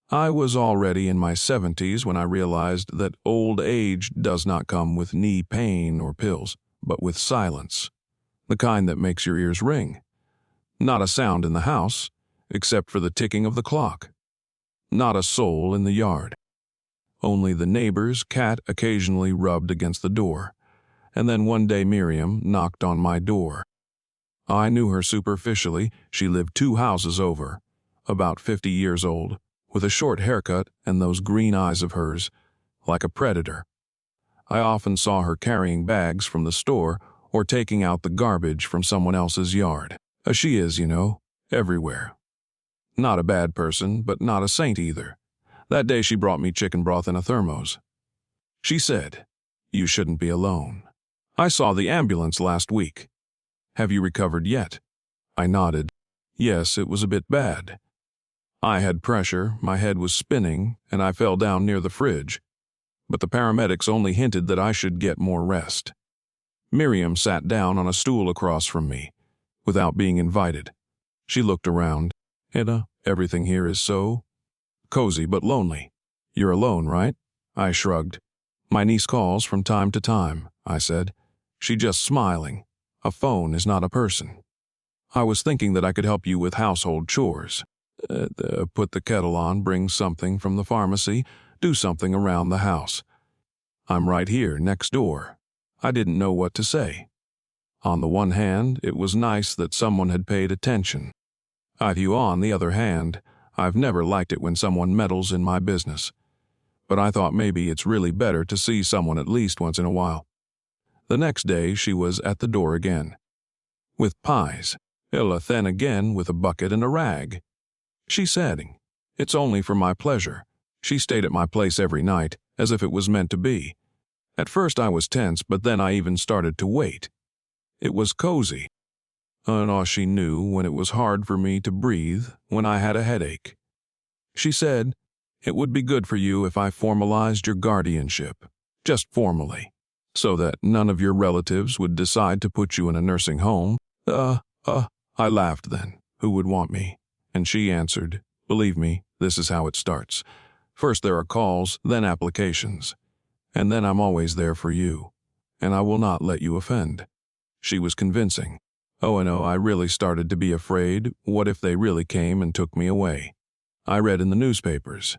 I was already in my 70s when I realized that old age does not come with knee pain or pills, but with silence, the kind that makes your ears ring. Not a sound in the house, except for the ticking of the clock. Not a soul in the yard. Only the neighbor's cat occasionally rubbed against the door, and then one day Miriam knocked on my door. I knew her superficially. She lived 2 houses over, about 50 years old, with a short haircut and those green eyes of hers, like a predator. I often saw her carrying bags from the store or taking out the garbage from someone else's yard. She is, everywhere. Not a bad person, but not a saint either. That day she brought me chicken broth in a thermos. She said, "You shouldn't be alone. I saw the ambulance last week. Have you recovered yet?" I nodded. Yes, it was a bit bad. I had pressure, my head was spinning, and I fell down near the fridge. But the paramedics only hinted that I should get more rest. Miriam sat down on a stool across from me, without being invited. She looked around. "Ida, everything here is so cozy but lonely. You're alone, right?" I shrugged. "My niece calls from time to time," I said. "She just smiling. A phone is not a person. I was thinking that I could help you with household chores. Put the kettle on, bring something from the pharmacy, do something around the house. I'm right here, next door." I didn't know what to say. On the one hand, it was nice that someone had paid attention. On the other hand, I've never liked it when someone meddles in my business. But I thought maybe it's really better to see someone at least once in a while. The next day she was at the door again. With pies. Then again with a bucket and a rag. She said, "It's only for my pleasure." She stayed at my place every night, as if it was meant to be. At first I was tense, but then I even started to wait. It was cozy. And she knew when it was hard for me to breathe, when I had a headache. She said, "It would be good for you if I formalized your guardianship, just formally, so that none of your relatives would decide to put you in a nursing home." I laughed then. Who would want me? And she answered, "Believe me, this is how it starts. First there are calls, then applications. And then I'm always there for you. And I will not let you offend." She was convincing. I really started to be afraid. What if they really came and took me away? I read in the newspapers.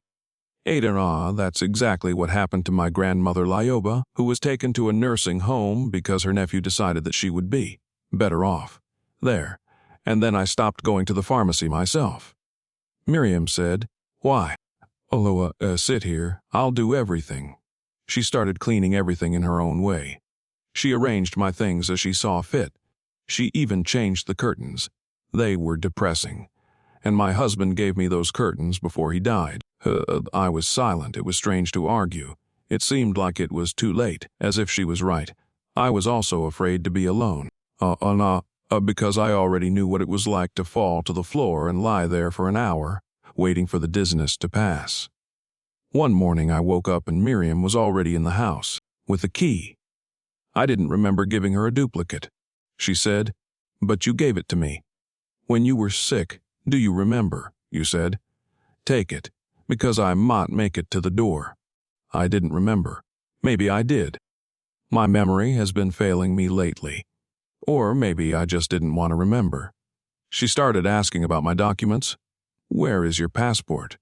That's exactly what happened to my grandmother Lyoba, who was taken to a nursing home because her nephew decided that she would be better off there. And then I stopped going to the pharmacy myself. Miriam said, "Why?" Sit here. I'll do everything." She started cleaning everything in her own way. She arranged my things as she saw fit. She even changed the curtains. They were depressing. And my husband gave me those curtains before he died. I was silent. It was strange to argue. It seemed like it was too late, as if she was right. I was also afraid to be alone. Because I already knew what it was like to fall to the floor and lie there for an hour, waiting for the dizziness to pass. One morning I woke up and Miriam was already in the house, with the key. I didn't remember giving her a duplicate. She said, "But you gave it to me. When you were sick, do you remember?" You said. "Take it, because I might make it to the door." I didn't remember. Maybe I did. My memory has been failing me lately. Or maybe I just didn't want to remember. She started asking about my documents. "Where is your passport?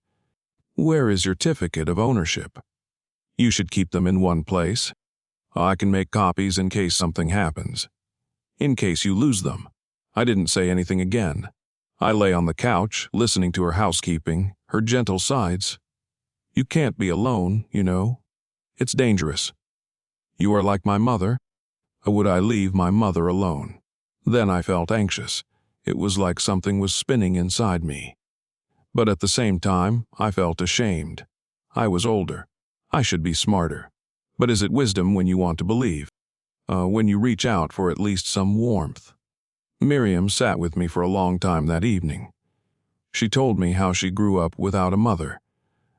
Where is your certificate of ownership? You should keep them in one place. I can make copies in case something happens. In case you lose them." I didn't say anything again. I lay on the couch, listening to her housekeeping, her gentle sides. "You can't be alone, It's dangerous. You are like my mother. Would I leave my mother alone?" Then I felt anxious. It was like something was spinning inside me. But at the same time, I felt ashamed. I was older. I should be smarter. But is it wisdom when you want to believe? When you reach out for at least some warmth? Miriam sat with me for a long time that evening. She told me how she grew up without a mother,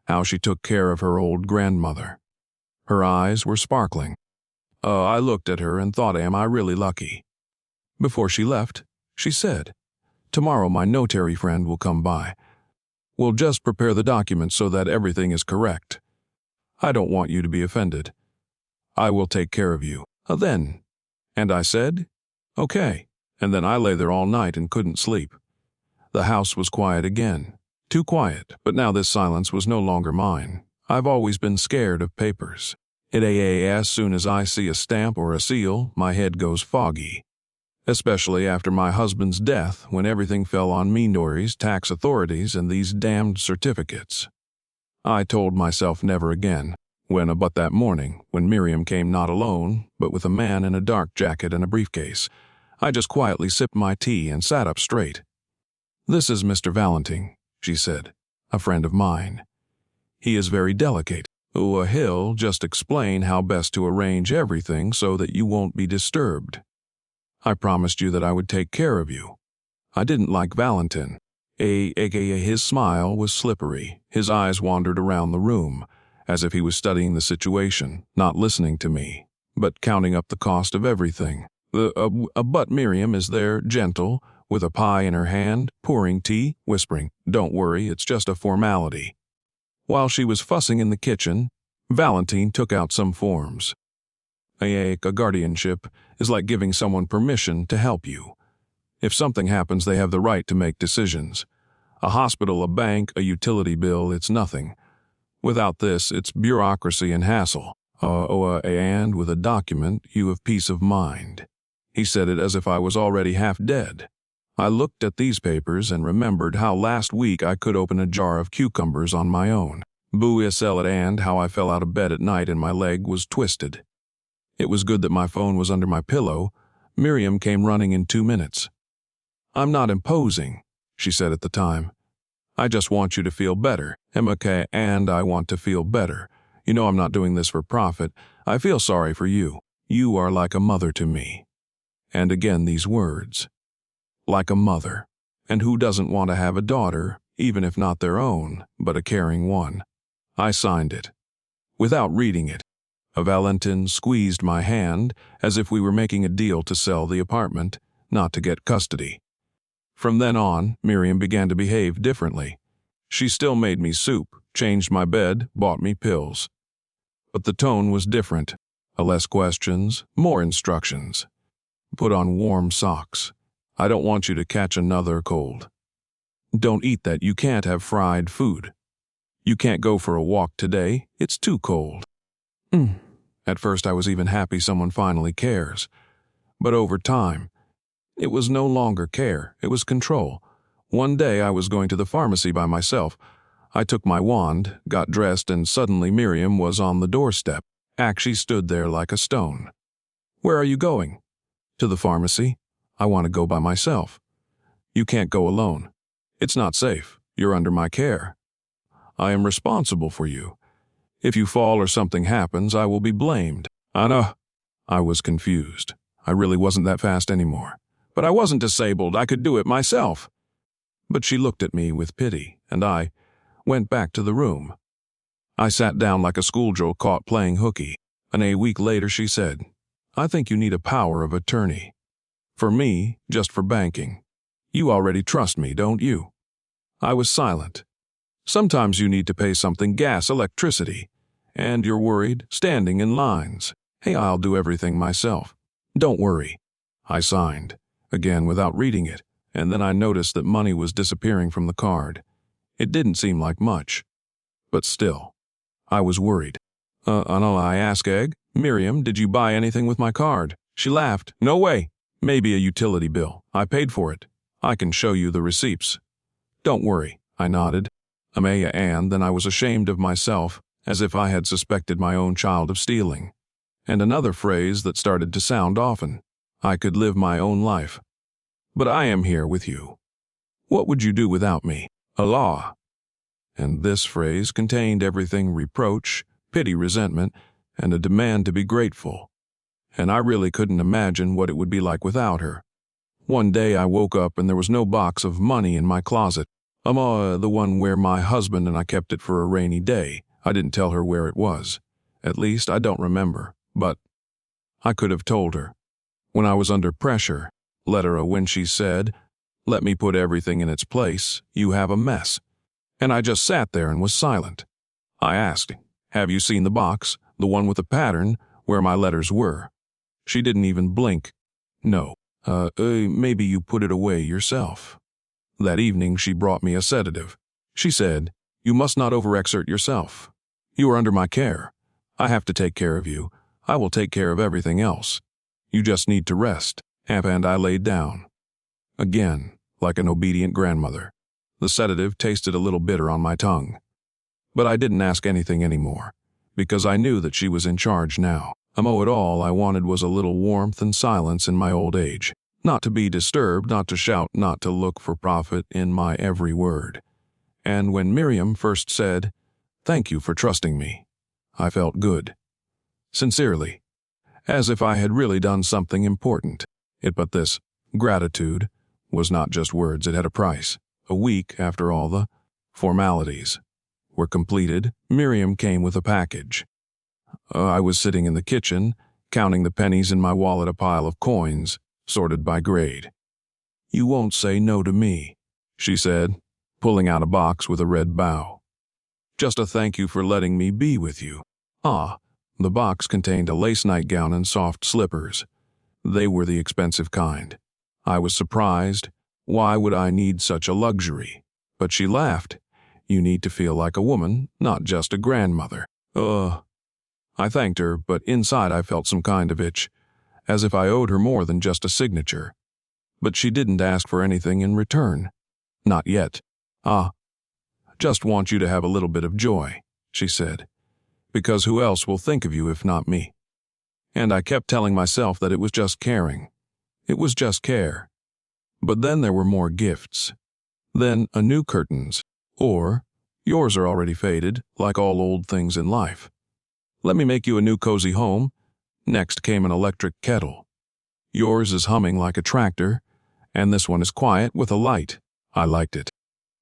how she took care of her old grandmother. Her eyes were sparkling. I looked at her and thought, am I really lucky? Before she left, she said, "Tomorrow my notary friend will come by. We'll just prepare the documents so that everything is correct. I don't want you to be offended. I will take care of you. Then. And I said, okay. And then I lay there all night and couldn't sleep. The house was quiet again. Too quiet, but now this silence was no longer mine. I've always been scared of papers. As soon as I see a stamp or a seal, my head goes foggy. Especially after my husband's death, when everything fell on minorities, tax authorities, and these damned certificates. I told myself never again, but that morning, when Miriam came not alone, but with a man in a dark jacket and a briefcase, I just quietly sipped my tea and sat up straight. "This is Mr. Valentine," she said, "a friend of mine. He is very delicate. He'll just explain how best to arrange everything so that you won't be disturbed. I promised you that I would take care of you." I didn't like Valentine. His smile was slippery. His eyes wandered around the room, as if he was studying the situation, not listening to me, but counting up the cost of everything. But Miriam is there, gentle, with a pie in her hand, pouring tea, whispering, "Don't worry, it's just a formality." While she was fussing in the kitchen, Valentine took out some forms. A guardianship is like giving someone permission to help you. If something happens, they have the right to make decisions. A hospital, a bank, a utility bill, it's nothing. Without this, it's bureaucracy and hassle. And with a document, you have peace of mind. He said it as if I was already half dead. I looked at these papers and remembered how last week I could open a jar of cucumbers on my own. And how I fell out of bed at night and my leg was twisted. It was good that my phone was under my pillow. Miriam came running in 2 minutes. "I'm not imposing," she said at the time. "I just want you to feel better. And I want to feel better. You know I'm not doing this for profit. I feel sorry for you. You are like a mother to me." And again these words. Like a mother. And who doesn't want to have a daughter, even if not their own, but a caring one? I signed it. Without reading it, Valentine squeezed my hand as if we were making a deal to sell the apartment, not to get custody. From then on, Miriam began to behave differently. She still made me soup, changed my bed, bought me pills. But the tone was different. Less questions, more instructions. Put on warm socks. I don't want you to catch another cold. Don't eat that. You can't have fried food. You can't go for a walk today. It's too cold. At first I was even happy someone finally cares. But over time, it was no longer care, it was control. One day I was going to the pharmacy by myself. I took my wand, got dressed, and suddenly Miriam was on the doorstep. She stood there like a stone. "Where are you going?" "To the pharmacy. I want to go by myself." "You can't go alone. It's not safe. You're under my care. I am responsible for you. If you fall or something happens, I will be blamed." "Anna." I was confused. I really wasn't that fast anymore. But I wasn't disabled. I could do it myself. But she looked at me with pity, and I went back to the room. I sat down like a schoolgirl caught playing hooky, and a week later she said, "I think you need a power of attorney. For me, just for banking. You already trust me, don't you?" I was silent. "Sometimes you need to pay something, gas, electricity, and you're worried, standing in lines. I'll do everything myself. Don't worry." I signed, again without reading it, and then I noticed that money was disappearing from the card. It didn't seem like much, but still, I was worried. I asked Miriam, "Did you buy anything with my card?" She laughed. "No way. Maybe a utility bill. I paid for it. I can show you the receipts." "Don't worry," I nodded. And then I was ashamed of myself, as if I had suspected my own child of stealing. And another phrase that started to sound often. I could live my own life. But I am here with you. What would you do without me? Allah. And this phrase contained everything: reproach, pity, resentment, and a demand to be grateful. And I really couldn't imagine what it would be like without her. One day I woke up and there was no box of money in my closet. The one where my husband and I kept it for a rainy day. I didn't tell her where it was. At least I don't remember, but I could have told her. When I was under pressure, when she said, "Let me put everything in its place, you have a mess." And I just sat there and was silent. I asked, "Have you seen the box, the one with the pattern, where my letters were?" She didn't even blink. "No. Maybe you put it away yourself." That evening she brought me a sedative. She said, "You must not overexert yourself. You are under my care. I have to take care of you. I will take care of everything else. You just need to rest." And I laid down. Again, like an obedient grandmother. The sedative tasted a little bitter on my tongue. But I didn't ask anything anymore, because I knew that she was in charge now. All I wanted was a little warmth and silence in my old age. Not to be disturbed, not to shout, not to look for profit in my every word. And when Miriam first said, "Thank you for trusting me," I felt good. Sincerely. As if I had really done something important. But this gratitude was not just words, it had a price. A week after all the formalities were completed, Miriam came with a package. I was sitting in the kitchen, counting the pennies in my wallet, a pile of coins, sorted by grade. "You won't say no to me," she said, pulling out a box with a red bow. "Just a thank you for letting me be with you." The box contained a lace nightgown and soft slippers. They were the expensive kind. I was surprised. Why would I need such a luxury? But she laughed. "You need to feel like a woman, not just a grandmother." I thanked her, but inside I felt some kind of itch, as if I owed her more than just a signature. But she didn't ask for anything in return. Not yet. "Just want you to have a little bit of joy," she said. "Because who else will think of you if not me?" And I kept telling myself that it was just caring. It was just care. But then there were more gifts. Then a new curtains. Or, "Yours are already faded, like all old things in life. Let me make you a new cozy home." Next came an electric kettle. "Yours is humming like a tractor, and this one is quiet with a light." I liked it.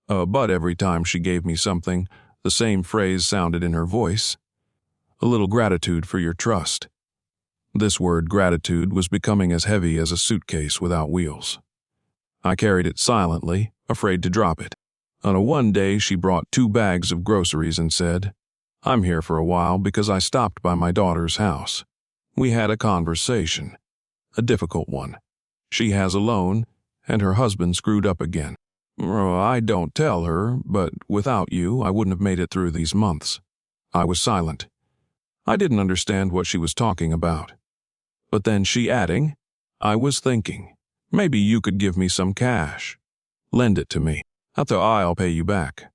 But every time she gave me something, the same phrase sounded in her voice. "A little gratitude for your trust." This word gratitude was becoming as heavy as a suitcase without wheels. I carried it silently, afraid to drop it. One day she brought 2 bags of groceries and said, "I'm here for a while because I stopped by my daughter's house." We had a conversation. A difficult one. She has a loan, and her husband screwed up again. I don't tell her, but without you, I wouldn't have made it through these months. I was silent. I didn't understand what she was talking about. But then she adding, "I was thinking, maybe you could give me some cash. Lend it to me. I'll pay you back.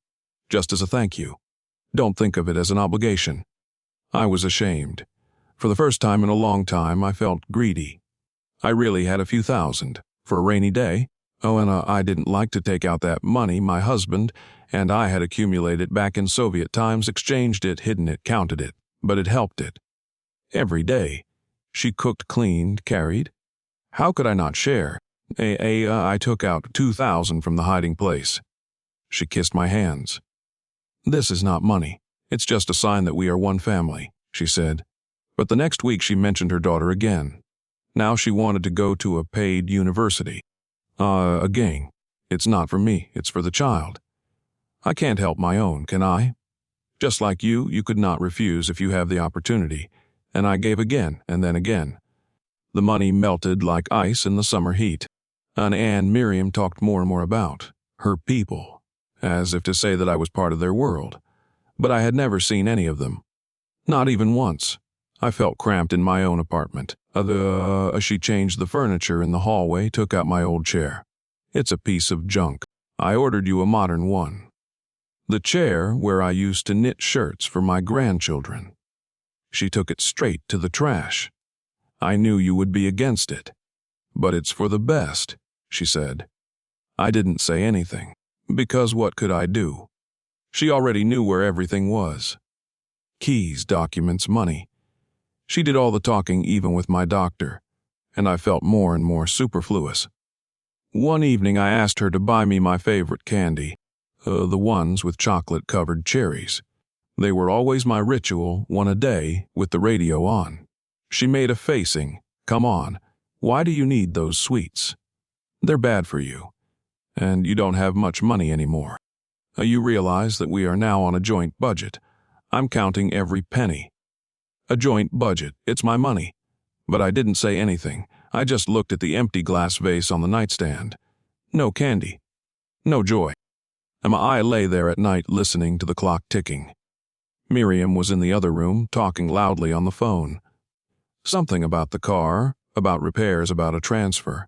Just as a thank you. Don't think of it as an obligation." I was ashamed. For the first time in a long time, I felt greedy. I really had a few thousand for a rainy day. I didn't like to take out that money. My husband and I had accumulated back in Soviet times, exchanged it, hidden it, counted it, but it helped it. Every day. She cooked, cleaned, carried. How could I not share? I took out 2,000 from the hiding place. She kissed my hands. "This is not money. It's just a sign that we are one family," she said. But the next week she mentioned her daughter again. Now she wanted to go to a paid university. Again, it's not for me, it's for the child. I can't help my own, can I? Just like you could not refuse if you have the opportunity. And I gave again, and then again. The money melted like ice in the summer heat. And Miriam talked more and more about her people, as if to say that I was part of their world. But I had never seen any of them. Not even once. I felt cramped in my own apartment. She changed the furniture in the hallway, took out my old chair. "It's a piece of junk. I ordered you a modern one." The chair where I used to knit shirts for my grandchildren. She took it straight to the trash. "I knew you would be against it. But it's for the best," she said. I didn't say anything, because what could I do? She already knew where everything was. Keys, documents, money. She did all the talking even with my doctor, and I felt more and more superfluous. One evening I asked her to buy me my favorite candy, the ones with chocolate-covered cherries. They were always my ritual, one a day, with the radio on. She made a facing. "Come on, why do you need those sweets? They're bad for you, and you don't have much money anymore." You realize that we are now on a joint budget. I'm counting every penny. A joint budget, it's my money. But I didn't say anything. I just looked at the empty glass vase on the nightstand. No candy. No joy. And my eye lay there at night listening to the clock ticking. Miriam was in the other room, talking loudly on the phone. Something about the car, about repairs, about a transfer.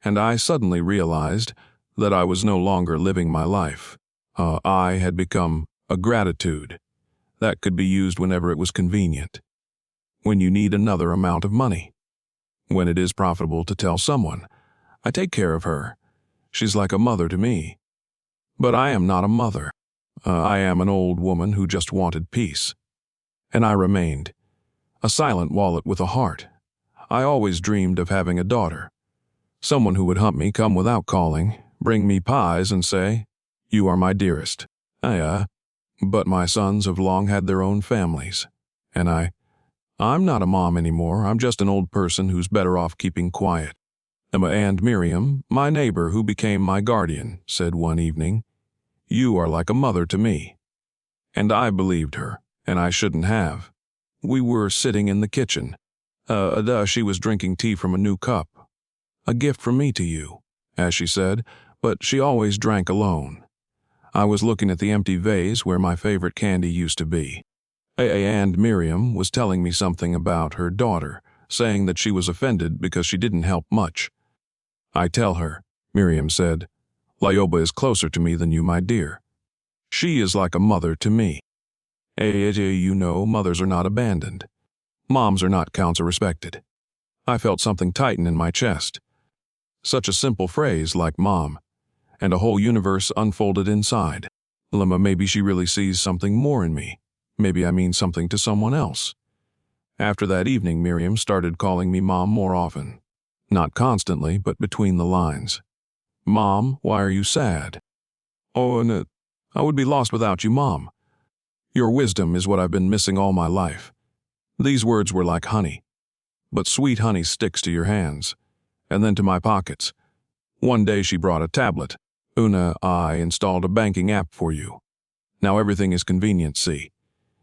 And I suddenly realized that I was no longer living my life. I had become a gratitude that could be used whenever it was convenient. When you need another amount of money. When it is profitable to tell someone, I take care of her. She's like a mother to me. But I am not a mother. I am an old woman who just wanted peace. And I remained. A silent wallet with a heart. I always dreamed of having a daughter. Someone who would hunt me, come without calling, bring me pies and say, "You are my dearest." But my sons have long had their own families. And I'm not a mom anymore. I'm just an old person who's better off keeping quiet. And Miriam, my neighbor who became my guardian, said one evening, "You are like a mother to me." And I believed her, and I shouldn't have. We were sitting in the kitchen. She was drinking tea from a new cup. "A gift from me to you," as she said, but she always drank alone. I was looking at the empty vase where my favorite candy used to be. And Miriam was telling me something about her daughter, saying that she was offended because she didn't help much. "I tell her," Miriam said, "Lyoba is closer to me than you, my dear. She is like a mother to me. You know, mothers are not abandoned. Moms are not, counts are respected." I felt something tighten in my chest. Such a simple phrase like mom, and a whole universe unfolded inside. Maybe she really sees something more in me. Maybe I mean something to someone else. After that evening, Miriam started calling me Mom more often. Not constantly, but between the lines. "Mom, why are you sad?" "Oh, and I would be lost without you, Mom. Your wisdom is what I've been missing all my life." These words were like honey. But sweet honey sticks to your hands, and then to my pockets. One day she brought a tablet. "I installed a banking app for you. Now everything is convenient, see.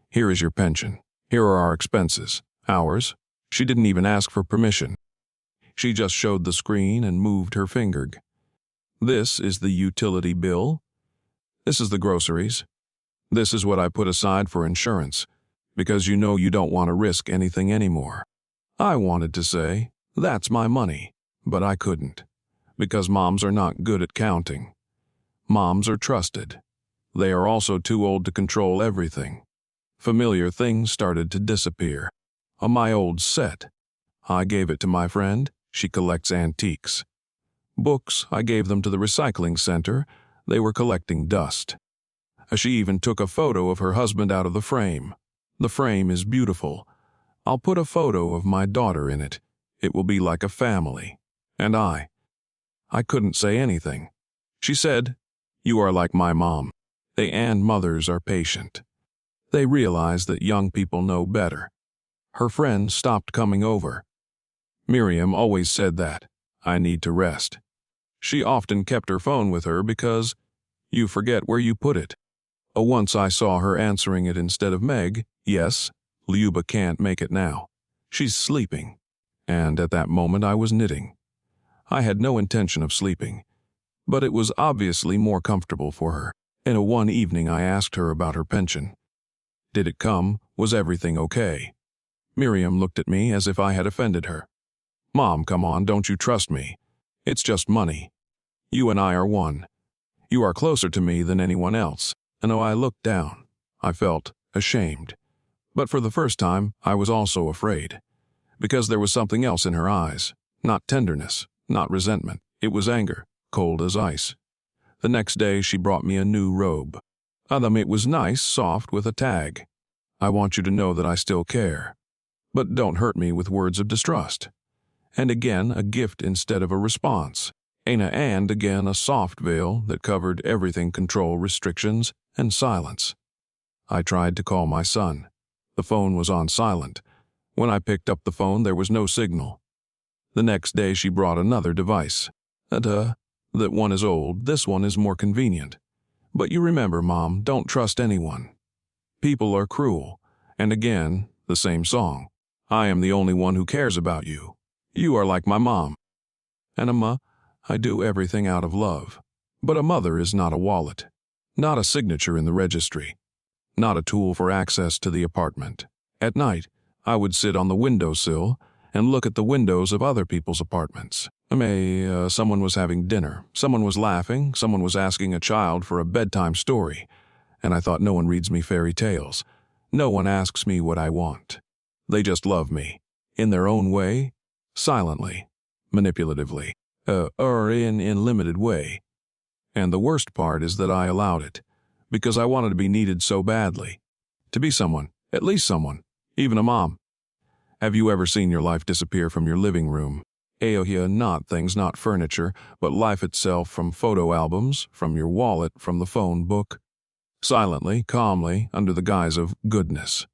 Here is your pension. Here are our expenses. Ours." She didn't even ask for permission. She just showed the screen and moved her finger. "This is the utility bill. This is the groceries. This is what I put aside for insurance, because you know you don't want to risk anything anymore." I wanted to say, "That's my money," but I couldn't, because moms are not good at counting. Moms are trusted. They are also too old to control everything. Familiar things started to disappear. My old set. I gave it to my friend. She collects antiques. Books, I gave them to the recycling center. They were collecting dust. She even took a photo of her husband out of the frame. The frame is beautiful. I'll put a photo of my daughter in it. It will be like a family. And I couldn't say anything. She said, "You are like my mom." And mothers are patient. They realize that young people know better. Her friend stopped coming over. Miriam always said that, "I need to rest." She often kept her phone with her because you forget where you put it. Once I saw her answering it instead of Meg. "Yes, Lyoba can't make it now. She's sleeping." And at that moment I was knitting. I had no intention of sleeping, but it was obviously more comfortable for her. And one evening I asked her about her pension. Did it come? Was everything okay? Miriam looked at me as if I had offended her. "Mom, come on, don't you trust me? It's just money. You and I are one. You are closer to me than anyone else." And I looked down. I felt ashamed. But for the first time, I was also afraid. Because there was something else in her eyes. Not tenderness, not resentment. It was anger, cold as ice. The next day, she brought me a new robe. It was nice, soft, with a tag. "I want you to know that I still care. But don't hurt me with words of distrust." And again, a gift instead of a response. And again, a soft veil that covered everything: control, restrictions, and silence. I tried to call my son. The phone was on silent. When I picked up the phone, there was no signal. The next day, she brought another device. That one is old, this one is more convenient. But you remember, Mom, don't trust anyone. People are cruel. And again, the same song. I am the only one who cares about you. You are like my mom. And Amma, I do everything out of love. But a mother is not a wallet, not a signature in the registry, not a tool for access to the apartment. At night, I would sit on the windowsill and look at the windows of other people's apartments. Someone was having dinner, someone was laughing, someone was asking a child for a bedtime story, and I thought no one reads me fairy tales. No one asks me what I want. They just love me, in their own way, silently, manipulatively, or in limited way. And the worst part is that I allowed it, because I wanted to be needed so badly. To be someone, at least someone, even a mom. Have you ever seen your life disappear from your living room? Not things, not furniture, but life itself, from photo albums, from your wallet, from the phone book. Silently, calmly, under the guise of goodness.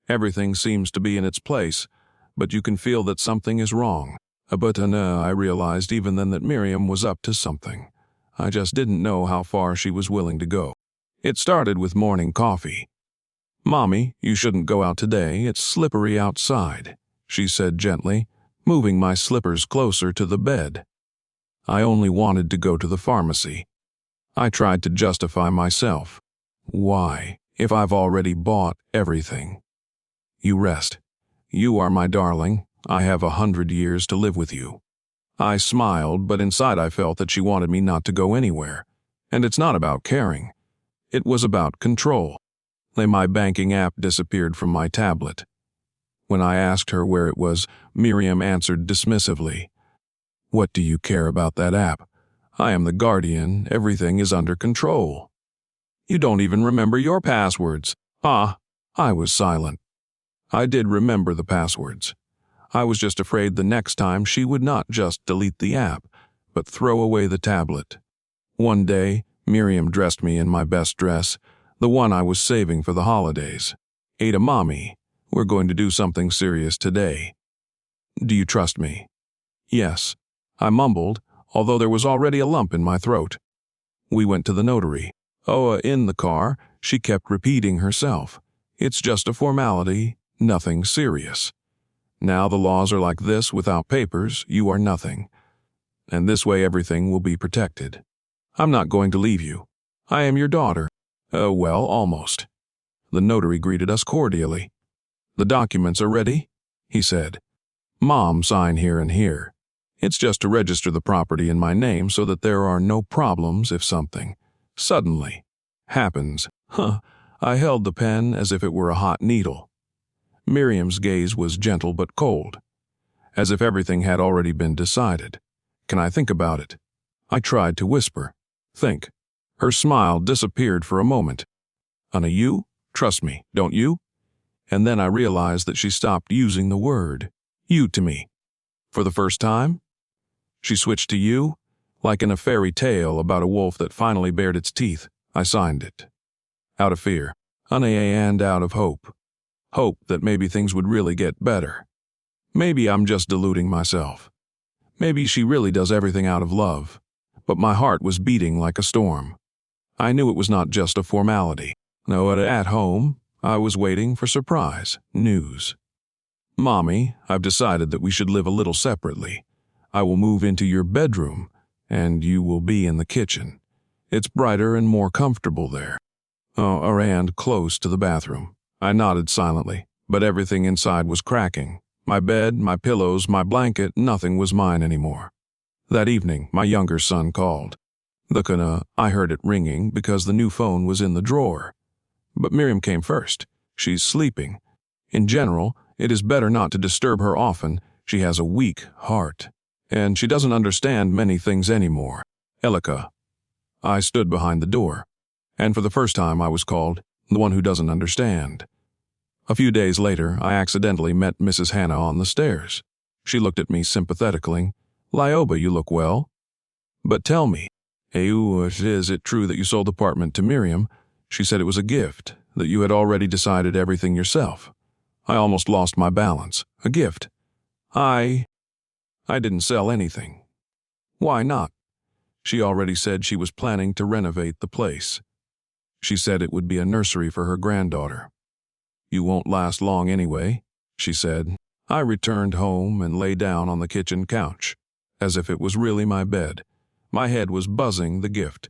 Everything seems to be in its place, but you can feel that something is wrong. I realized even then that Miriam was up to something. I just didn't know how far she was willing to go. It started with morning coffee. "Mommy, you shouldn't go out today. It's slippery outside," she said gently, moving my slippers closer to the bed. I only wanted to go to the pharmacy. I tried to justify myself. Why, if I've already bought everything? "You rest. You are my darling. I have 100 years to live with you." I smiled, but inside I felt that she wanted me not to go anywhere. And it's not about caring. It was about control. My banking app disappeared from my tablet. When I asked her where it was, Miriam answered dismissively, "What do you care about that app? I am the guardian. Everything is under control." "You don't even remember your passwords." I was silent. I did remember the passwords. I was just afraid the next time she would not just delete the app, but throw away the tablet. One day, Miriam dressed me in my best dress, the one I was saving for the holidays. "Ada, Mommy, we're going to do something serious today. Do you trust me?" "Yes," I mumbled, although there was already a lump in my throat. We went to the notary. In the car, she kept repeating herself. "It's just a formality, nothing serious. Now the laws are like this: without papers, you are nothing. And this way everything will be protected. I'm not going to leave you. I am your daughter." Well, almost. The notary greeted us cordially. "The documents are ready," he said. "Mom, sign here and here. It's just to register the property in my name so that there are no problems if something suddenly happens." I held the pen as if it were a hot needle. Miriam's gaze was gentle but cold, as if everything had already been decided. "Can I think about it?" I tried to whisper. "Think." Her smile disappeared for a moment. "Anna, you trust me, don't you?" And then I realized that she stopped using the word "you" to me. For the first time, she switched to "you," like in a fairy tale about a wolf that finally bared its teeth. I signed it. Out of fear, and out of hope. Hope that maybe things would really get better. Maybe I'm just deluding myself. Maybe she really does everything out of love. But my heart was beating like a storm. I knew it was not just a formality. No, at home, I was waiting for surprise, news. "Mommy, I've decided that we should live a little separately. I will move into your bedroom, and you will be in the kitchen. It's brighter and more comfortable there." And close to the bathroom. I nodded silently, but everything inside was cracking. My bed, my pillows, my blanket, nothing was mine anymore. That evening, my younger son called. I heard it ringing because the new phone was in the drawer. But Miriam came first. She's sleeping. In general, it is better not to disturb her often. She has a weak heart. And she doesn't understand many things anymore. "Elika." I stood behind the door. And for the first time I was called the one who doesn't understand. A few days later, I accidentally met Mrs. Hannah on the stairs. She looked at me sympathetically. "Lioba, you look well. But tell me, is it true that you sold the apartment to Miriam? She said it was a gift, that you had already decided everything yourself." I almost lost my balance. A gift? I didn't sell anything. "Why not?" She already said she was planning to renovate the place. She said it would be a nursery for her granddaughter. "You won't last long anyway," she said. I returned home and lay down on the kitchen couch, as if it was really my bed. My head was buzzing. The gift,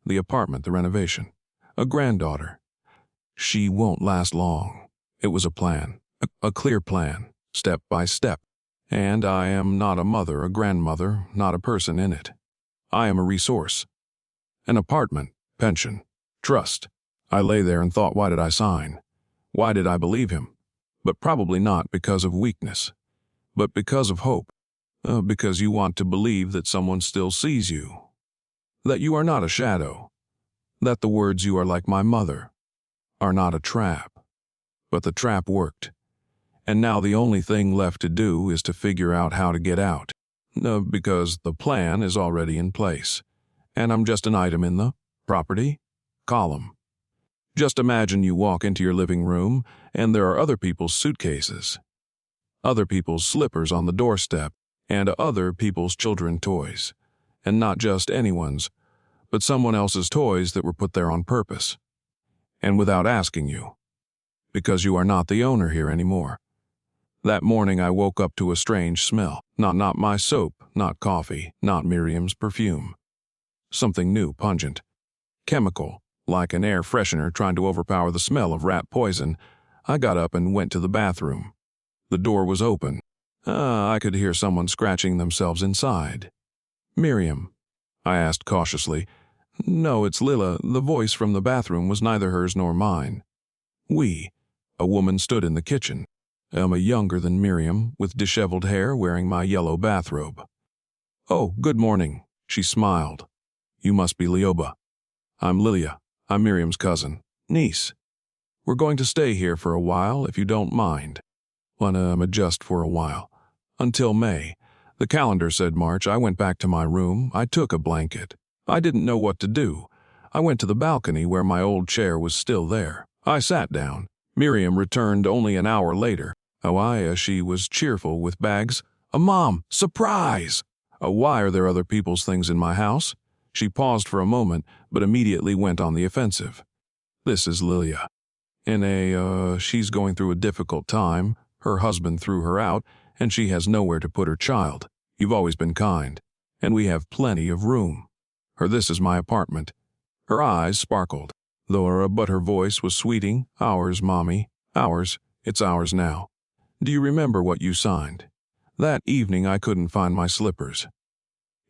the apartment, the renovation, a granddaughter. She won't last long. It was a plan, a clear plan, step by step. And I am not a mother, a grandmother, not a person in it. I am a resource. An apartment, pension, trust. I lay there and thought, why did I sign? Why did I believe him? But probably not because of weakness, but because of hope. Because you want to believe that someone still sees you, that you are not a shadow, that the words "you are like my mother" are not a trap. But the trap worked. And now the only thing left to do is to figure out how to get out. Because the plan is already in place, and I'm just an item in the property column. Just imagine you walk into your living room and there are other people's suitcases, other people's slippers on the doorstep, and other people's children's toys. And not just anyone's, but someone else's toys that were put there on purpose. And without asking you. Because you are not the owner here anymore. That morning I woke up to a strange smell. Not my soap, not coffee, not Miriam's perfume. Something new, pungent. Chemical, like an air freshener trying to overpower the smell of rat poison. I got up and went to the bathroom. The door was open. I could hear someone scratching themselves inside. "Miriam?" I asked cautiously. "No, it's Lila." The voice from the bathroom was neither hers nor mine. A woman stood in the kitchen. Emma, younger than Miriam, with disheveled hair, wearing my yellow bathrobe. "Oh, good morning," she smiled. "You must be Lioba. I'm Lilia. I'm Miriam's cousin, niece. We're going to stay here for a while, if you don't mind." Just for a while. Until May. The calendar said March. I went back to my room. I took a blanket. I didn't know what to do. I went to the balcony where my old chair was still there. I sat down. Miriam returned only an hour later. She was cheerful with bags. "Mom, surprise!" "Why are there other people's things in my house?" She paused for a moment, but immediately went on the offensive. "This is Lilia. She's going through a difficult time. Her husband threw her out, and she has nowhere to put her child. You've always been kind, and we have plenty of room. This is my apartment." Her eyes sparkled, but her voice was sweeting. "Ours, Mommy. Ours. It's ours now. Do you remember what you signed? That evening I couldn't find my slippers.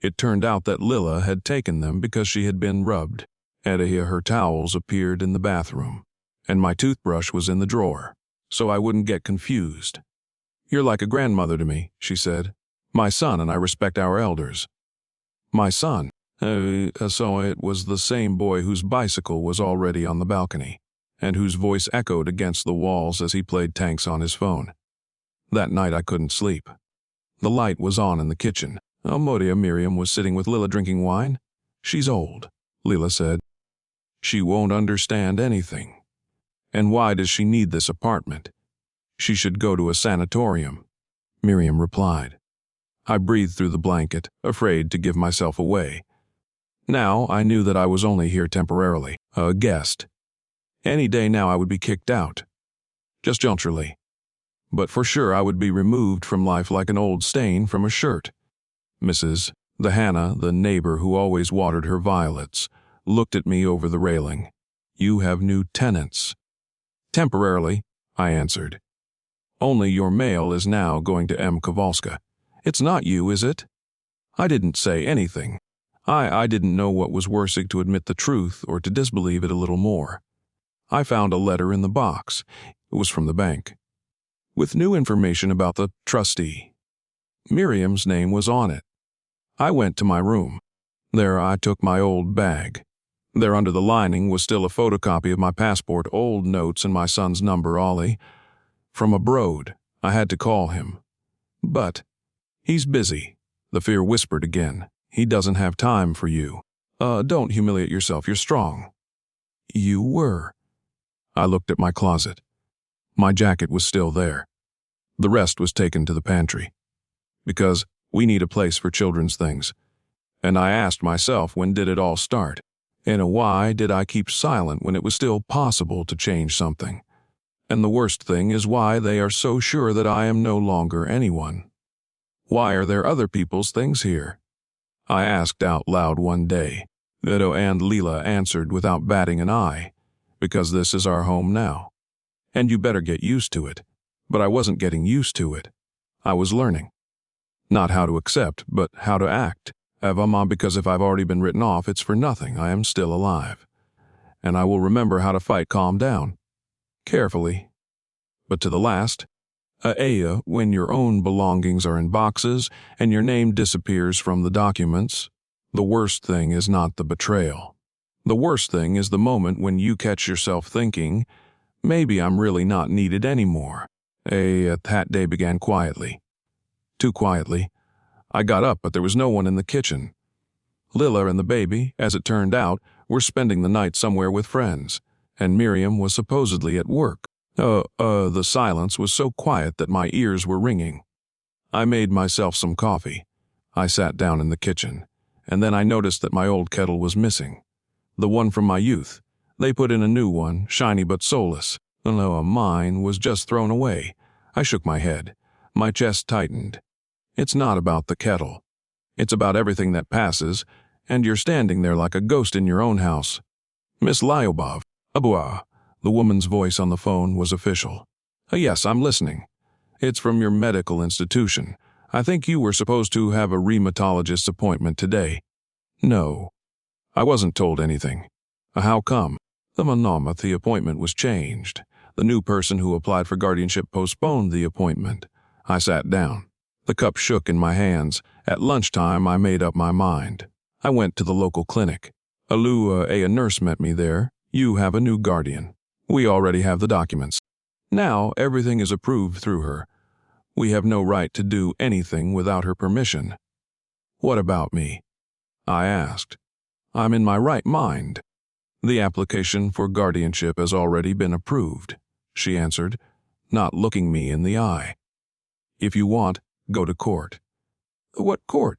It turned out that Lila had taken them because she had been rubbed. Her towels appeared in the bathroom, and my toothbrush was in the drawer, so I wouldn't get confused. You're like a grandmother to me, she said. My son and I respect our elders. My son. So it was the same boy whose bicycle was already on the balcony, and whose voice echoed against the walls as he played tanks on his phone. That night I couldn't sleep. The light was on in the kitchen. Miriam was sitting with Lila drinking wine. She's old, Lila said. She won't understand anything. And why does she need this apartment? She should go to a sanatorium, Miriam replied. I breathed through the blanket, afraid to give myself away. Now I knew that I was only here temporarily, a guest. Any day now I would be kicked out. Just gently. But for sure I would be removed from life like an old stain from a shirt. Hannah, the neighbor who always watered her violets, looked at me over the railing. You have new tenants. Temporarily, I answered. Only your mail is now going to M. Kowalska. It's not you, is it? I didn't say anything. I didn't know what was worse, to admit the truth or to disbelieve it a little more. I found a letter in the box. It was from the bank, with new information about the trustee. Miriam's name was on it. I went to my room. There I took my old bag. There under the lining was still a photocopy of my passport, old notes, and my son's number, Ollie. From abroad, I had to call him. But he's busy, the fear whispered again. He doesn't have time for you. Don't humiliate yourself, you're strong. You were. I looked at my closet. My jacket was still there. The rest was taken to the pantry. Because we need a place for children's things. And I asked myself, when did it all start? And why did I keep silent when it was still possible to change something? And the worst thing is why they are so sure that I am no longer anyone. Why are there other people's things here? I asked out loud one day. Vito and Leela answered without batting an eye, because this is our home now. And you better get used to it. But I wasn't getting used to it. I was learning. Not how to accept, but how to act. Because if I've already been written off, it's for nothing. I am still alive. And I will remember how to fight calm down. Carefully. But to the last, when your own belongings are in boxes and your name disappears from the documents, the worst thing is not the betrayal. The worst thing is the moment when you catch yourself thinking, maybe I'm really not needed anymore. That day began quietly. Too quietly. I got up, but there was no one in the kitchen. Lila and the baby, as it turned out, were spending the night somewhere with friends, and Miriam was supposedly at work. The silence was so quiet that my ears were ringing. I made myself some coffee. I sat down in the kitchen, and then I noticed that my old kettle was missing. The one from my youth. They put in a new one, shiny but soulless. Mine was just thrown away. I shook my head. My chest tightened. It's not about the kettle. It's about everything that passes, and you're standing there like a ghost in your own house. Miss Lyubov. Abua. The woman's voice on the phone was official. Yes, I'm listening. It's from your medical institution. I think you were supposed to have a rheumatologist's appointment today. No. I wasn't told anything. How come? The appointment was changed. The new person who applied for guardianship postponed the appointment. I sat down. The cup shook in my hands. At lunchtime, I made up my mind. I went to the local clinic. A nurse met me there. You have a new guardian. We already have the documents. Now, everything is approved through her. We have no right to do anything without her permission. What about me? I asked. I'm in my right mind. The application for guardianship has already been approved, she answered, not looking me in the eye. If you want, go to court. What court?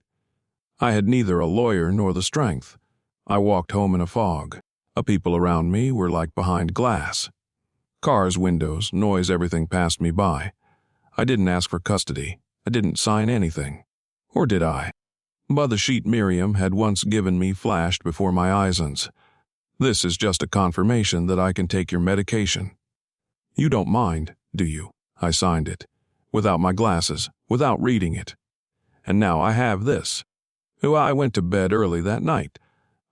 I had neither a lawyer nor the strength. I walked home in a fog. People around me were like behind glass. Cars, windows, noise, everything passed me by. I didn't ask for custody. I didn't sign anything. Or did I? But the sheet Miriam had once given me flashed before my eyes. This is just a confirmation that I can take your medication. You don't mind, do you? I signed it. Without my glasses, without reading it. And now I have this. I went to bed early that night.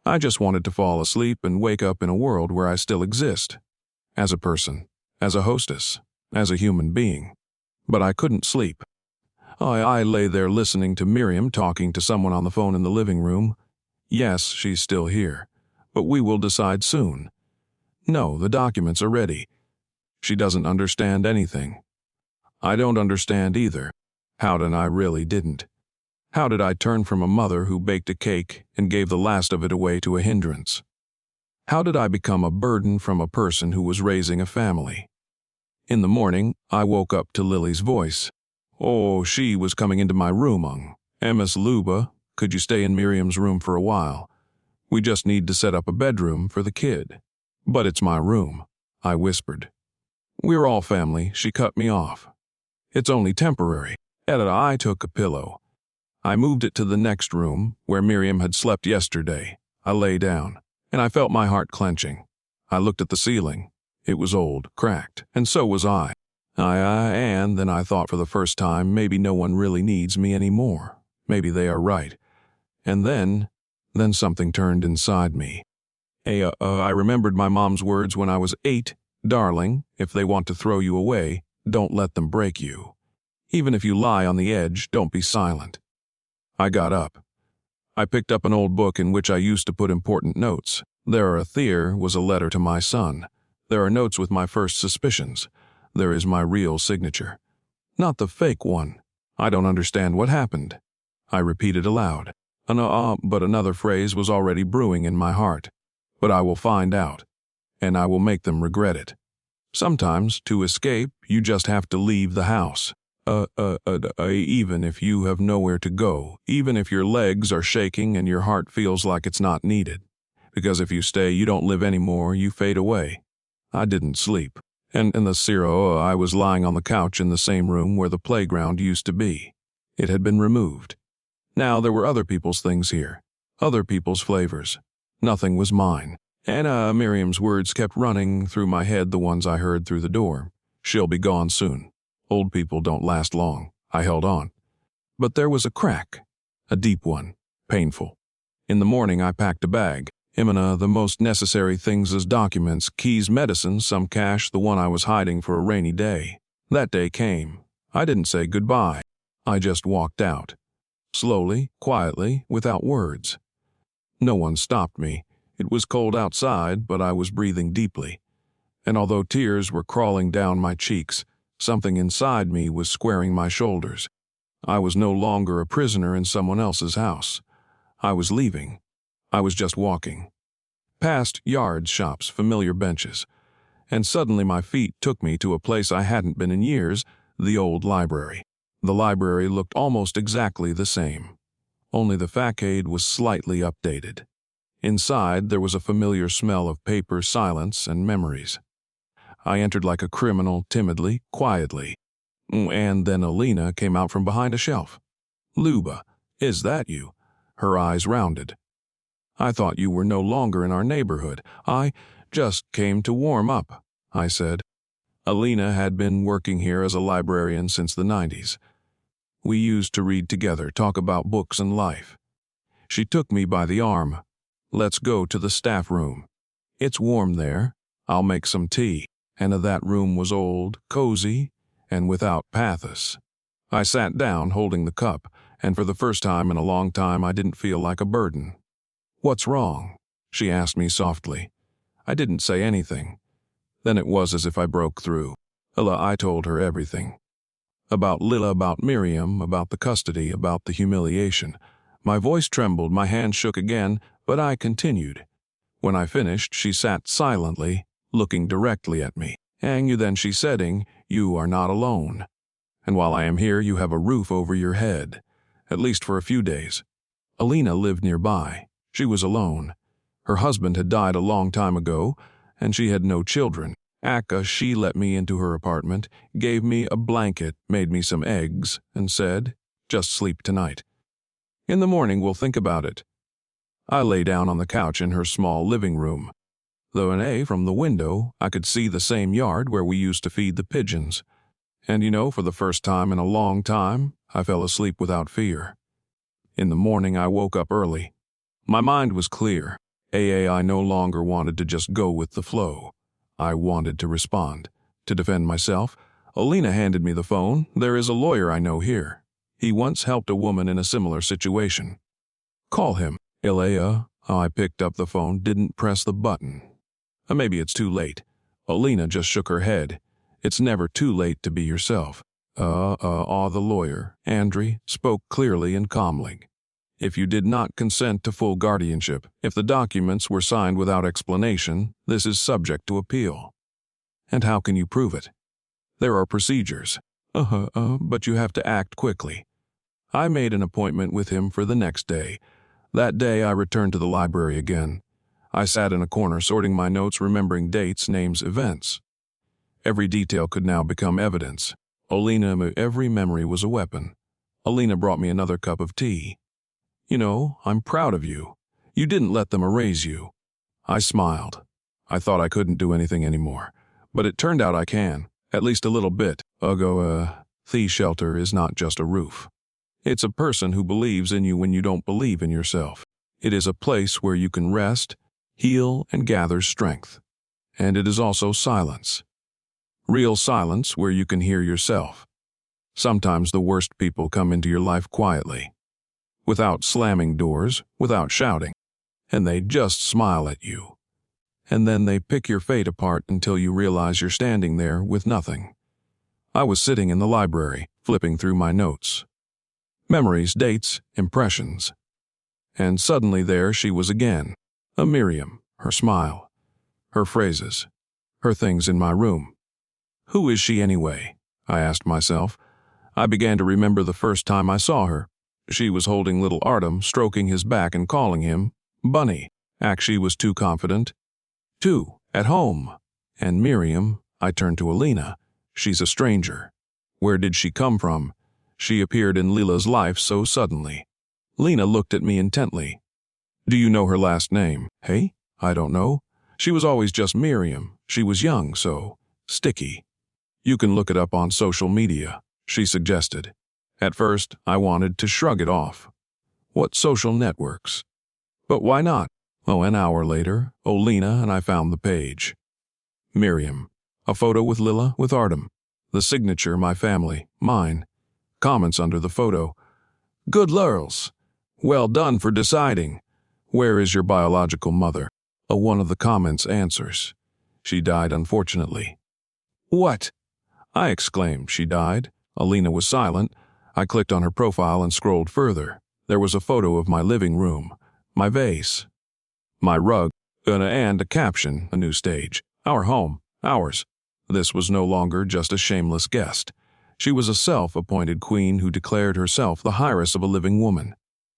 I just wanted to fall asleep and wake up in a world where I still exist. As a person, as a hostess, as a human being. But I couldn't sleep. I lay there listening to Miriam talking to someone on the phone in the living room. Yes, she's still here. But we will decide soon. No, the documents are ready. She doesn't understand anything. I don't understand either. How did I really didn't? How did I turn from a mother who baked a cake and gave the last of it away to a hindrance? How did I become a burden from a person who was raising a family? In the morning, I woke up to Lily's voice. She was coming into my room. Miss Luba, could you stay in Miriam's room for a while? We just need to set up a bedroom for the kid. But it's my room, I whispered. We're all family, she cut me off. It's only temporary. I took a pillow. I moved it to the next room, where Miriam had slept yesterday. I lay down, and I felt my heart clenching. I looked at the ceiling. It was old, cracked, and so was I. And then I thought for the first time maybe no one really needs me anymore. Maybe they are right. And then something turned inside me. I remembered my mom's words when I was 8. Darling, if they want to throw you away, don't let them break you. Even if you lie on the edge, don't be silent. I got up. I picked up an old book in which I used to put important notes. There was a letter to my son. There are notes with my first suspicions. There is my real signature. Not the fake one. I don't understand what happened. I repeated aloud. But another phrase was already brewing in my heart. But I will find out. And I will make them regret it. Sometimes, to escape, you just have to leave the house. Even if you have nowhere to go, even if your legs are shaking and your heart feels like it's not needed. Because if you stay, you don't live anymore, you fade away. I didn't sleep. And in the Siroa, I was lying on the couch in the same room where the playground used to be. It had been removed. Now there were other people's things here, other people's flavors. Nothing was mine. Anna Miriam's words kept running through my head, the ones I heard through the door. She'll be gone soon. Old people don't last long. I held on. But there was a crack, a deep one, painful. In the morning I packed a bag. Imina, the most necessary things as documents, keys, medicine, some cash, the one I was hiding for a rainy day. That day came. I didn't say goodbye. I just walked out. Slowly, quietly, without words. No one stopped me. It was cold outside, but I was breathing deeply. And although tears were crawling down my cheeks, something inside me was squaring my shoulders. I was no longer a prisoner in someone else's house. I was leaving. I was just walking. Past yards, shops, familiar benches. And suddenly my feet took me to a place I hadn't been in years, the old library. The library looked almost exactly the same. Only the facade was slightly updated. Inside, there was a familiar smell of paper, silence, and memories. I entered like a criminal, timidly, quietly. And then Alina came out from behind a shelf. "Luba, is that you?" Her eyes rounded. "I thought you were no longer in our neighborhood. I just came to warm up," I said. Alina had been working here as a librarian since the 90s. We used to read together, talk about books and life. She took me by the arm. "Let's go to the staff room. It's warm there. I'll make some tea." And that room was old, cozy, and without pathos. I sat down holding the cup, and for the first time in a long time I didn't feel like a burden. "What's wrong?" she asked me softly. I didn't say anything. Then it was as if I broke through. I told her everything. About Lila, about Miriam, about the custody, about the humiliation. My voice trembled, my hand shook again, but I continued. When I finished, she sat silently, looking directly at me. "And you then," she said, "you are not alone. And while I am here, you have a roof over your head, at least for a few days." Alina lived nearby. She was alone. Her husband had died a long time ago, and she had no children. She let me into her apartment, gave me a blanket, made me some eggs, and said, "Just sleep tonight. In the morning we'll think about it." I lay down on the couch in her small living room. Though from the window, I could see the same yard where we used to feed the pigeons. And for the first time in a long time, I fell asleep without fear. In the morning, I woke up early. My mind was clear. I no longer wanted to just go with the flow. I wanted to respond, to defend myself. Alina handed me the phone. "There is a lawyer I know here. He once helped a woman in a similar situation. Call him." I picked up the phone, didn't press the button. Maybe it's too late. Alina just shook her head. "It's never too late to be yourself." The lawyer, Andri, spoke clearly and calmly. "If you did not consent to full guardianship, if the documents were signed without explanation, this is subject to appeal." "And how can you prove it?" "There are procedures." But you have to act quickly." I made an appointment with him for the next day. That day I returned to the library again. I sat in a corner sorting my notes, remembering dates, names, events. Every detail could now become evidence. Every memory was a weapon. Alina brought me another cup of tea. "I'm proud of you. You didn't let them erase you." I smiled. I thought I couldn't do anything anymore. But it turned out I can, at least a little bit. The shelter is not just a roof. It's a person who believes in you when you don't believe in yourself. It is a place where you can rest, heal, and gather strength. And it is also silence. Real silence where you can hear yourself. Sometimes the worst people come into your life quietly, without slamming doors, without shouting, and they just smile at you. And then they pick your fate apart until you realize you're standing there with nothing. I was sitting in the library, flipping through my notes. Memories, dates, impressions. And suddenly there she was again. Miriam, her smile, her phrases, her things in my room. Who is she anyway? I asked myself. I began to remember the first time I saw her. She was holding little Artem, stroking his back and calling him Bunny. She was too confident. 2. At home. And Miriam, I turned to Alina. She's a stranger. Where did she come from? She appeared in Lila's life so suddenly. Lena looked at me intently. Do you know her last name? Hey? I don't know. She was always just Miriam. She was young, so sticky. You can look it up on social media, she suggested. At first, I wanted to shrug it off. What social networks? But why not? Oh, an hour later, Olena and I found the page. Miriam. A photo with Lila, with Artem. The signature, my family, mine. Comments under the photo. Good lurls. Well done for deciding. Where is your biological mother? One of the comments answers. She died, unfortunately. What? I exclaimed. She died. Alina was silent. I clicked on her profile and scrolled further. There was a photo of my living room, my vase, my rug, and a caption, a new stage. Our home, ours. This was no longer just a shameless guest. She was a self-appointed queen who declared herself the heiress of a living woman.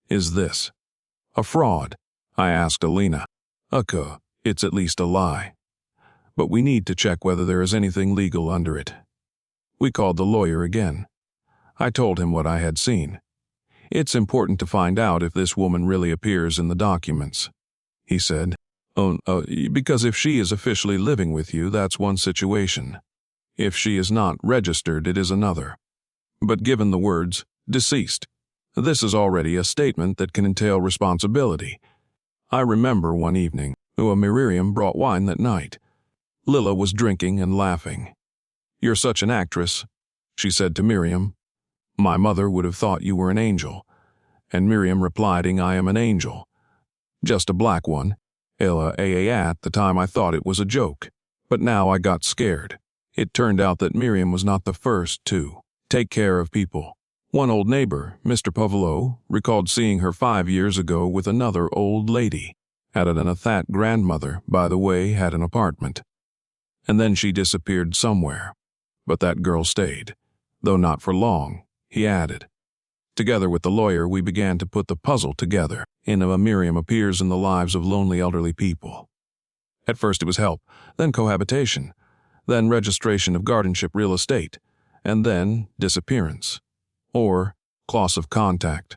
Is this a fraud? I asked Alina. It's at least a lie. But we need to check whether there is anything legal under it. We called the lawyer again. I told him what I had seen. It's important to find out if this woman really appears in the documents, he said. Because if she is officially living with you, that's one situation. If she is not registered, it is another. But given the words, deceased, this is already a statement that can entail responsibility. I remember one evening, Miriam brought wine that night. Lila was drinking and laughing. You're such an actress, she said to Miriam. My mother would have thought you were an angel. And Miriam replied, I am an angel. Just a black one. At the time I thought it was a joke. But now I got scared. It turned out that Miriam was not the first to take care of people. One old neighbor, Mr. Pavlo, recalled seeing her 5 years ago with another old lady. That grandmother, by the way, had an apartment. And then she disappeared somewhere. But that girl stayed, though not for long, he added. Together with the lawyer, we began to put the puzzle together. Miriam appears in the lives of lonely elderly people. At first it was help, then cohabitation, then registration of guardianship real estate, and then disappearance, or loss of contact.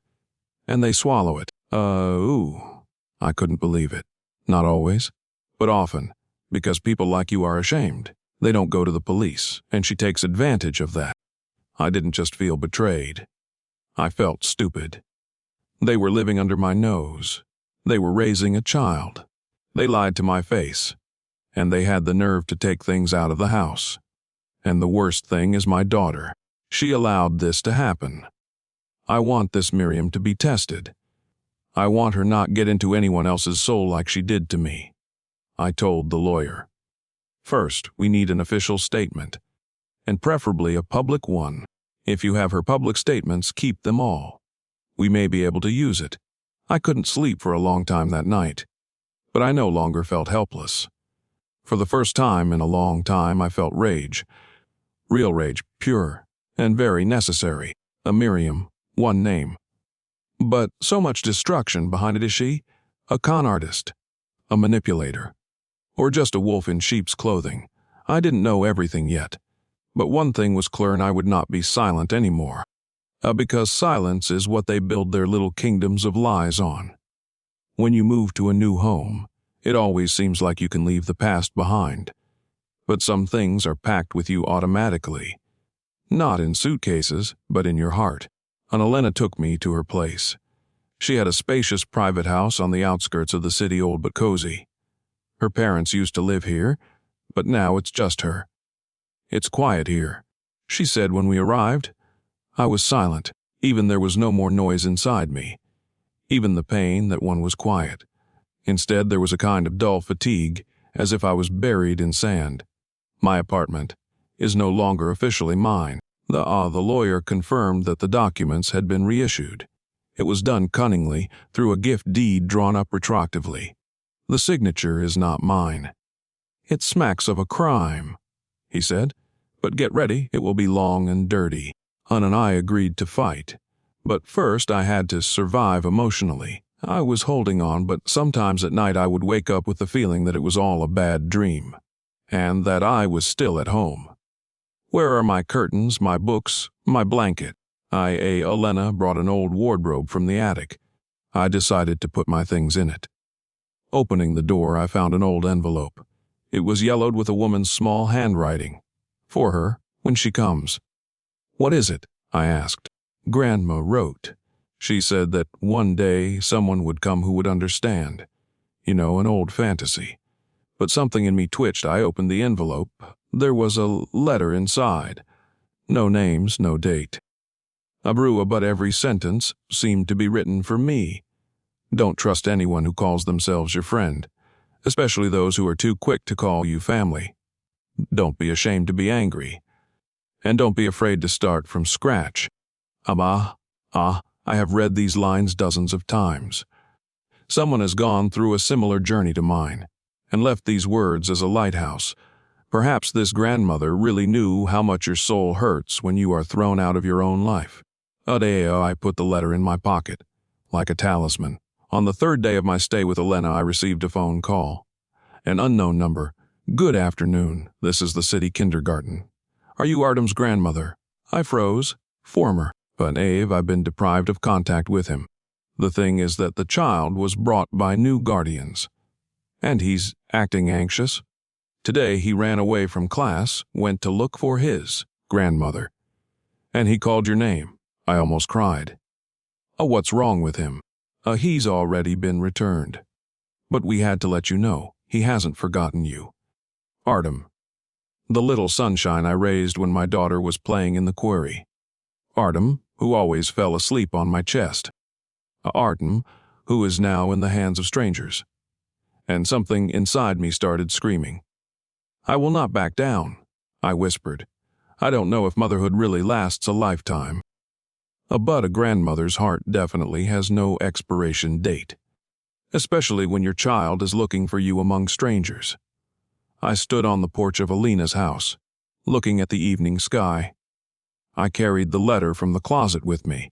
And they swallow it. I couldn't believe it. Not always, but often, because people like you are ashamed. They don't go to the police, and she takes advantage of that. I didn't just feel betrayed. I felt stupid. They were living under my nose. They were raising a child. They lied to my face. And they had the nerve to take things out of the house. And the worst thing is my daughter. She allowed this to happen. I want this Miriam to be tested. I want her not get into anyone else's soul like she did to me. I told the lawyer. First, we need an official statement, and preferably a public one. If you have her public statements, keep them all. We may be able to use it. I couldn't sleep for a long time that night, but I no longer felt helpless. For the first time in a long time, I felt rage. Real rage, pure, and very necessary. A Miriam, one name. But so much destruction behind it. Is she a con artist, a manipulator, or just a wolf in sheep's clothing? I didn't know everything yet. But one thing was clear, and I would not be silent anymore. Because silence is what they build their little kingdoms of lies on. When you move to a new home, it always seems like you can leave the past behind. But some things are packed with you automatically. Not in suitcases, but in your heart. Elena took me to her place. She had a spacious private house on the outskirts of the city, old but cozy. Her parents used to live here, but now it's just her. It's quiet here, she said when we arrived. I was silent. Even there was no more noise inside me. Even the pain that one was quiet. Instead, there was a kind of dull fatigue, as if I was buried in sand. My apartment is no longer officially mine. The lawyer confirmed that the documents had been reissued. It was done cunningly through a gift deed drawn up retroactively. The signature is not mine. It smacks of a crime, he said. But get ready, it will be long and dirty. Hun and I agreed to fight. But first I had to survive emotionally. I was holding on, but sometimes at night I would wake up with the feeling that it was all a bad dream, and that I was still at home. Where are my curtains, my books, my blanket? Elena brought an old wardrobe from the attic. I decided to put my things in it. Opening the door, I found an old envelope. It was yellowed with a woman's small handwriting. For her, when she comes. What is it? I asked. Grandma wrote. She said that one day someone would come who would understand. You know, an old fantasy. But something in me twitched. I opened the envelope. There was a letter inside. No names, no date. But every sentence seemed to be written for me. Don't trust anyone who calls themselves your friend, especially those who are too quick to call you family. Don't be ashamed to be angry. And don't be afraid to start from scratch. I have read these lines dozens of times. Someone has gone through a similar journey to mine, and left these words as a lighthouse. Perhaps this grandmother really knew how much your soul hurts when you are thrown out of your own life. I put the letter in my pocket, like a talisman. On the third day of my stay with Elena, I received a phone call. An unknown number. Good afternoon. This is the city kindergarten. Are you Artem's grandmother? I froze. Former. But I've been deprived of contact with him. The thing is that the child was brought by new guardians. And he's acting anxious. Today he ran away from class, went to look for his grandmother. And he called your name. I almost cried. What's wrong with him? He's already been returned. But we had to let you know, he hasn't forgotten you. Artem. The little sunshine I raised when my daughter was playing in the quarry. Artem, who always fell asleep on my chest. Artem, who is now in the hands of strangers. And something inside me started screaming. I will not back down, I whispered. I don't know if motherhood really lasts a lifetime. But a grandmother's heart definitely has no expiration date, especially when your child is looking for you among strangers. I stood on the porch of Alina's house, looking at the evening sky. I carried the letter from the closet with me.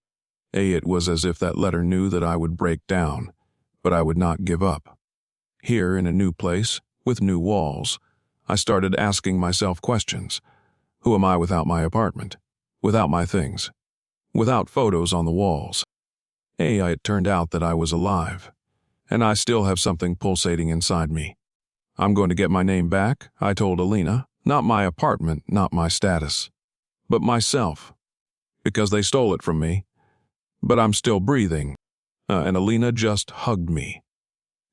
It was as if that letter knew that I would break down, but I would not give up. Here in a new place, with new walls, I started asking myself questions. Who am I without my apartment? Without my things? Without photos on the walls? It turned out that I was alive, and I still have something pulsating inside me. I'm going to get my name back, I told Alina. Not my apartment, not my status, but myself, because they stole it from me. But I'm still breathing, and Alina just hugged me.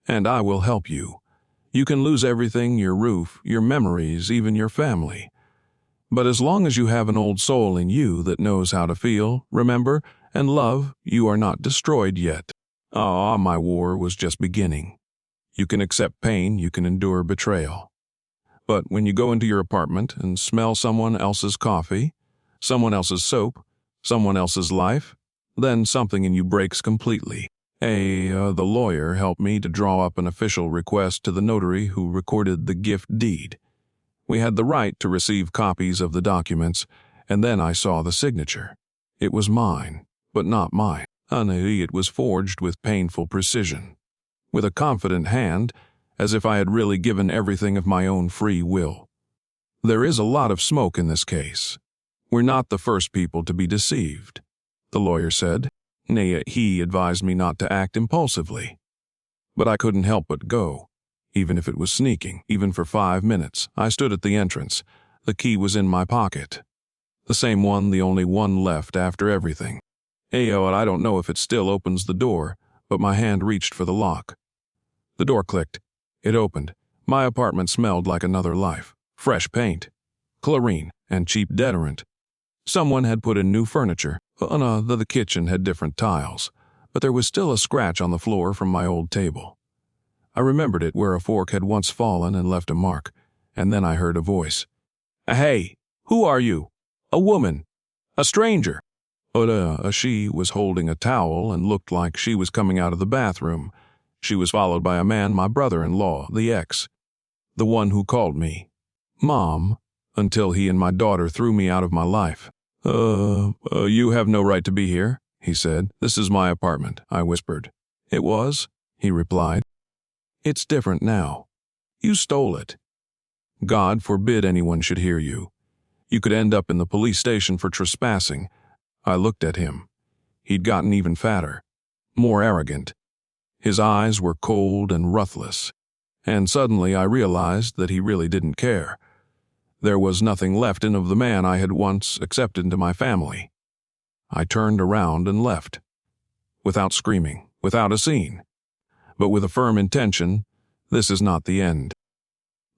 And I will help you. You can lose everything, your roof, your memories, even your family. But as long as you have an old soul in you that knows how to feel, remember, and love, you are not destroyed yet. My war was just beginning. You can accept pain, you can endure betrayal. But when you go into your apartment and smell someone else's coffee, someone else's soap, someone else's life, then something in you breaks completely. The lawyer helped me to draw up an official request to the notary who recorded the gift deed. We had the right to receive copies of the documents, and then I saw the signature. It was mine, but not mine. It was forged with painful precision, with a confident hand, as if I had really given everything of my own free will. There is a lot of smoke in this case. We're not the first people to be deceived, the lawyer said. He advised me not to act impulsively. But I couldn't help but go, even if it was sneaking, even for 5 minutes. I stood at the entrance. The key was in my pocket. The same one, the only one left after everything. I don't know if it still opens the door, but my hand reached for the lock. The door clicked. It opened. My apartment smelled like another life. Fresh paint, chlorine, and cheap deodorant. Someone had put in new furniture. The kitchen had different tiles, but there was still a scratch on the floor from my old table. I remembered it where a fork had once fallen and left a mark, and then I heard a voice. Hey, who are you? A woman. A stranger. She was holding a towel and looked like she was coming out of the bathroom. She was followed by a man, my brother-in-law, the ex, the one who called me Mom, until he and my daughter threw me out of my life. You have no right to be here, he said. This is my apartment, I whispered. "It was," he replied. "It's different now. You stole it. God forbid anyone should hear you. You could end up in the police station for trespassing." I looked at him. He'd gotten even fatter, more arrogant. His eyes were cold and ruthless, and suddenly I realized that he really didn't care. There was nothing left in of the man I had once accepted into my family. I turned around and left, without screaming, without a scene, but with a firm intention. This is not the end.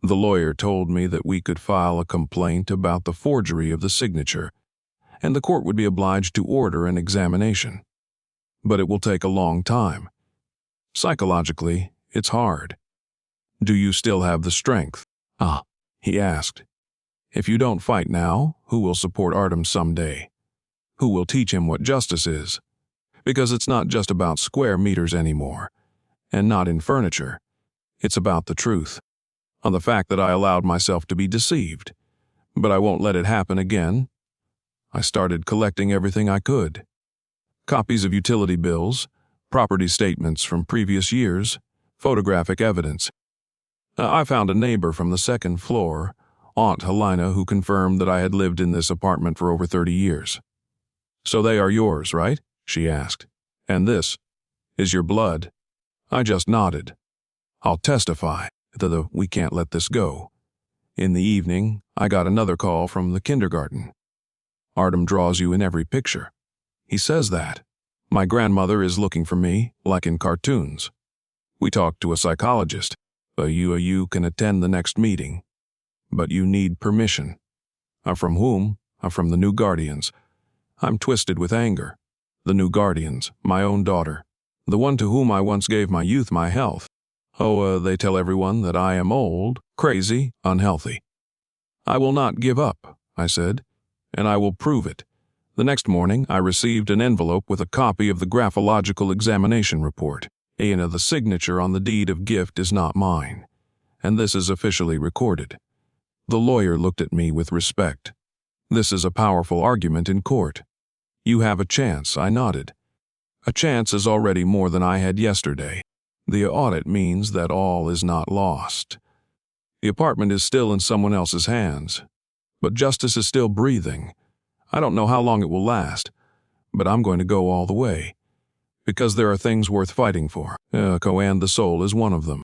The lawyer told me that we could file a complaint about the forgery of the signature, and the court would be obliged to order an examination. But it will take a long time. Psychologically, it's hard. "Do you still have the strength?" He asked. "If you don't fight now, who will support Artem someday? Who will teach him what justice is? Because it's not just about square meters anymore, and not in furniture. It's about the truth, on the fact that I allowed myself to be deceived. But I won't let it happen again." I started collecting everything I could. Copies of utility bills, property statements from previous years, photographic evidence. I found a neighbor from the second floor, Aunt Helena, who confirmed that I had lived in this apartment for over 30 years. "So they are yours, right?" she asked. "And this is your blood?" I just nodded. "I'll testify that we can't let this go." In the evening, I got another call from the kindergarten. "Artem draws you in every picture. He says that. My grandmother is looking for me, like in cartoons. We talked to a psychologist. You can attend the next meeting. But you need permission." From whom? From the new guardians. I'm twisted with anger. The new guardians, my own daughter. The one to whom I once gave my youth, my health. They tell everyone that I am old, crazy, unhealthy. "I will not give up," I said, "and I will prove it." The next morning, I received an envelope with a copy of the graphological examination report. The signature on the deed of gift is not mine, and this is officially recorded. The lawyer looked at me with respect. "This is a powerful argument in court." "You have a chance," I nodded. "A chance is already more than I had yesterday. The audit means that all is not lost. The apartment is still in someone else's hands, but justice is still breathing. I don't know how long it will last, but I'm going to go all the way, because there are things worth fighting for, and the soul is one of them."